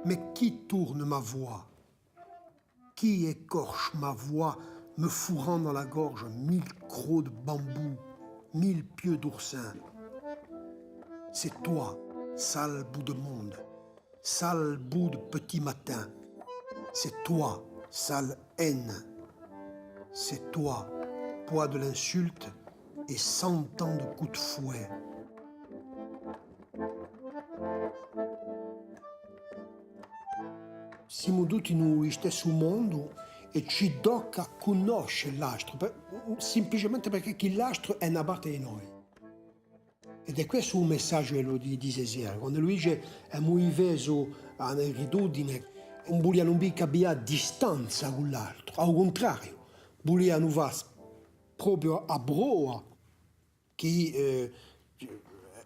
Mais qui tourne ma voix? Qui écorche ma voix, me fourrant dans la gorge 1000 crocs de bambou, 1000 pieux d'oursin? C'est toi, sale bout de monde, sale bout de petit matin. C'est toi, sale haine. C'est toi, poids de l'insulte et 100 ans de coups de fouet. Siamo tutti in stesso mondo e ci tocca conoscere l'altro, semplicemente perché l'altro è una parte di noi. Ed è questo un messaggio che lo dice sera. Quando lui dice è muoveso a un'ereditudine, non vuole non abbia distanza con l'altro, al contrario, vuole non va proprio a broa che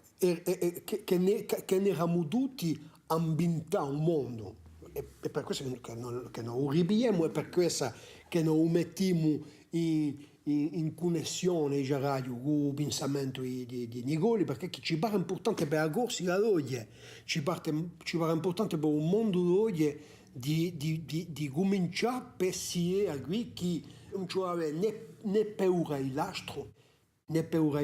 ne eravamo tutti ambientati un mondo. E per questo che non ribiamo, e per questo che non mettiamo in connessione i radio con il pensamento di Nigoli, perché ci pare importante per la corsa la loggia, ci pare importante per un mondo loggia di cominciare a pensare a lui che non c'è né paura dell'altro, neppure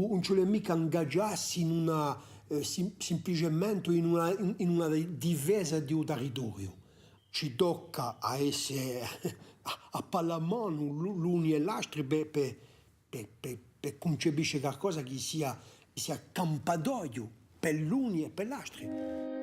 non ci mica ingaggiarsi in una semplicemente in una difesa di un territorio. Ci tocca a essere a pallamano l'uni e l'altro per concepire qualcosa che sia campadoio per l'uni e per l'altro.